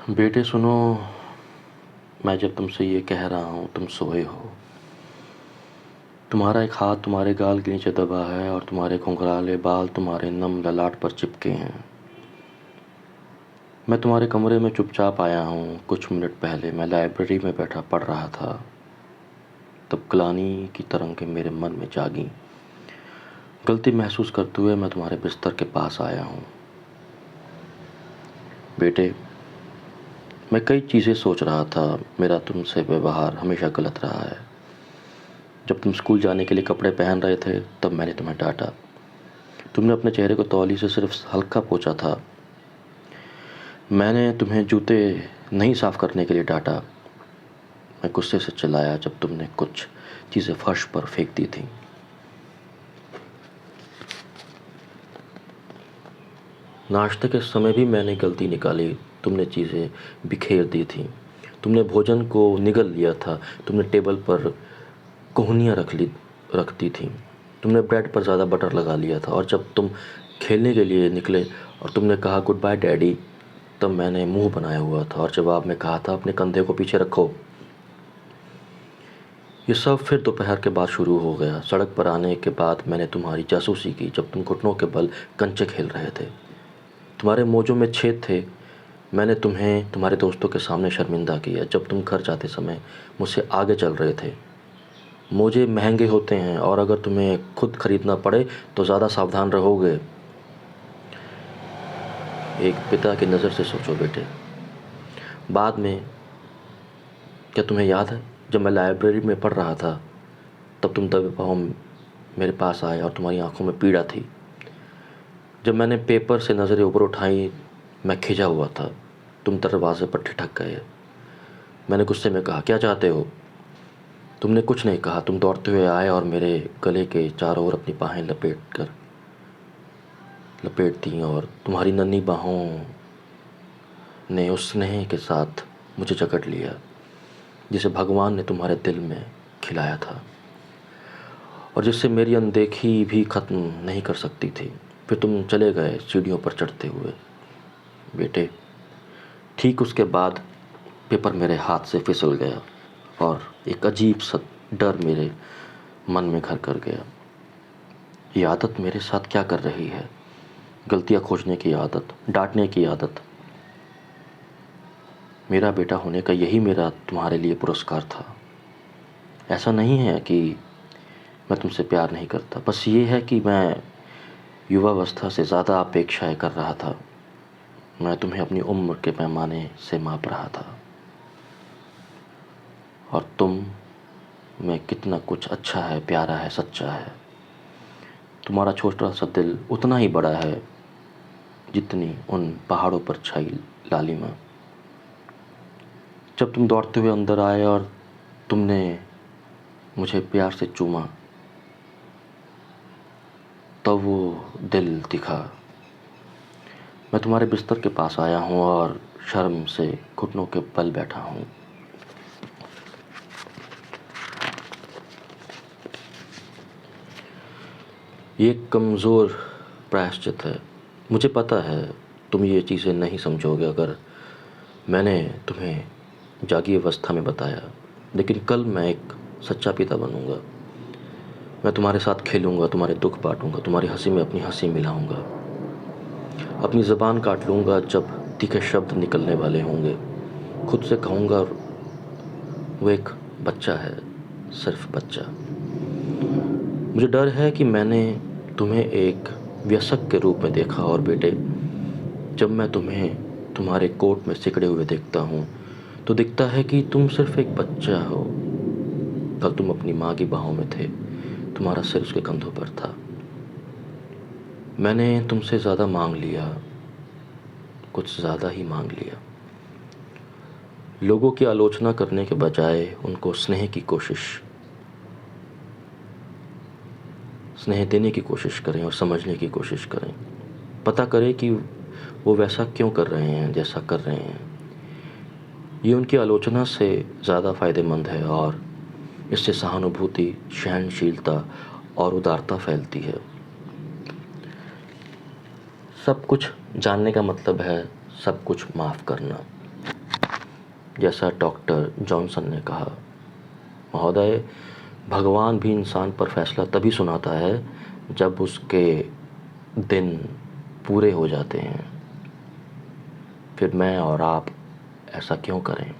बेटे सुनो, मैं जब तुमसे ये कह रहा हूँ तुम सोए हो। तुम्हारा एक हाथ तुम्हारे गाल के नीचे दबा है और तुम्हारे घुंघराले बाल तुम्हारे नम ललाट पर चिपके हैं। मैं तुम्हारे कमरे में चुपचाप आया हूँ। कुछ मिनट पहले मैं लाइब्रेरी में बैठा पढ़ रहा था, तब ग्लानि की तरंगें मेरे मन में जागी। गलती महसूस करते हुए मैं तुम्हारे बिस्तर के पास आया हूँ। बेटे, मैं कई चीज़ें सोच रहा था। मेरा तुमसे व्यवहार हमेशा गलत रहा है। जब तुम स्कूल जाने के लिए कपड़े पहन रहे थे तब मैंने तुम्हें डांटा। तुमने अपने चेहरे को तौली से सिर्फ हल्का पोंछा था। मैंने तुम्हें जूते नहीं साफ़ करने के लिए डांटा। मैं गुस्से से चिल्लाया जब तुमने कुछ चीज़ें फर्श पर फेंक दी थी। नाश्ते के समय भी मैंने गलती निकाली। तुमने चीज़ें बिखेर दी थी। तुमने भोजन को निगल लिया था। तुमने टेबल पर कोहनियाँ रख दी थी। तुमने ब्रेड पर ज़्यादा बटर लगा लिया था। और जब तुम खेलने के लिए निकले और तुमने कहा गुड बाय डैडी, तब मैंने मुंह बनाया हुआ था और जवाब में कहा था अपने कंधे को पीछे रखो। ये सब फिर दोपहर के बाद शुरू हो गया। सड़क पर आने के बाद मैंने तुम्हारी जासूसी की जब तुम घुटनों के बल कंचे खेल रहे थे। तुम्हारे मोजों में छेद थे। मैंने तुम्हें तुम्हारे दोस्तों के सामने शर्मिंदा किया जब तुम घर जाते समय मुझसे आगे चल रहे थे। मोजे महंगे होते हैं और अगर तुम्हें खुद खरीदना पड़े तो ज़्यादा सावधान रहोगे। एक पिता की नज़र से सोचो बेटे। बाद में, क्या तुम्हें याद है जब मैं लाइब्रेरी में पढ़ रहा था तब तुम दबे पाँव मेरे पास आए और तुम्हारी आंखों में पीड़ा थी। जब मैंने पेपर से नज़रें ऊपर उठाई, मैं खिंचा हुआ था। तुम दरवाजे पर ठिठक गए। मैंने गुस्से में कहा, क्या चाहते हो? तुमने कुछ नहीं कहा। तुम दौड़ते हुए आए और मेरे गले के चारों ओर अपनी बाहें लपेट दी और तुम्हारी नन्ही बाहों ने उस स्नेह के साथ मुझे जकड़ लिया जिसे भगवान ने तुम्हारे दिल में खिलाया था और जिससे मेरी अनदेखी भी ख़त्म नहीं कर सकती थी। फिर तुम चले गए सीढ़ियों पर चढ़ते हुए। बेटे, ठीक उसके बाद पेपर मेरे हाथ से फिसल गया और एक अजीब सा डर मेरे मन में घर कर गया। ये आदत मेरे साथ क्या कर रही है? गलतियाँ खोजने की आदत, डांटने की आदत। मेरा बेटा होने का यही मेरा तुम्हारे लिए पुरस्कार था। ऐसा नहीं है कि मैं तुमसे प्यार नहीं करता, बस ये है कि मैं युवावस्था से ज़्यादा अपेक्षाएं कर रहा था। मैं तुम्हें अपनी उम्र के पैमाने से माप रहा था और तुम में कितना कुछ अच्छा है, प्यारा है, सच्चा है। तुम्हारा छोटा सा दिल उतना ही बड़ा है जितनी उन पहाड़ों पर छाई लालिमा। जब तुम दौड़ते हुए अंदर आए और तुमने मुझे प्यार से चूमा, तब वो दिल दिखा। मैं तुम्हारे बिस्तर के पास आया हूँ और शर्म से घुटनों के बल बैठा हूँ। ये एक कमज़ोर प्रायश्चित है। मुझे पता है तुम ये चीज़ें नहीं समझोगे अगर मैंने तुम्हें जागी अवस्था में बताया, लेकिन कल मैं एक सच्चा पिता बनूंगा। मैं तुम्हारे साथ खेलूंगा, तुम्हारे दुख बांटूंगा, तुम्हारी हंसी में अपनी हंसी मिलाऊंगा, अपनी ज़बान काट लूँगा जब तीखे शब्द निकलने वाले होंगे। खुद से कहूँगा वो एक बच्चा है, सिर्फ बच्चा। मुझे डर है कि मैंने तुम्हें एक वयस्क के रूप में देखा और बेटे, जब मैं तुम्हें तुम्हारे कोट में सिकड़े हुए देखता हूँ तो दिखता है कि तुम सिर्फ एक बच्चा हो। कल तुम अपनी माँ की बाहों में थे, तुम्हारा सिर उसके कंधों पर था। मैंने तुमसे ज़्यादा मांग लिया, कुछ ज़्यादा ही मांग लिया। लोगों की आलोचना करने के बजाय उनको स्नेह देने की कोशिश करें और समझने की कोशिश करें। पता करें कि वो वैसा क्यों कर रहे हैं जैसा कर रहे हैं। ये उनकी आलोचना से ज़्यादा फ़ायदेमंद है और इससे सहानुभूति, सहनशीलता और उदारता फैलती है। सब कुछ जानने का मतलब है सब कुछ माफ़ करना। जैसा डॉक्टर जॉनसन ने कहा। महोदय, भगवान भी इंसान पर फैसला तभी सुनाता है जब उसके दिन पूरे हो जाते हैं। फिर मैं और आप ऐसा क्यों करें?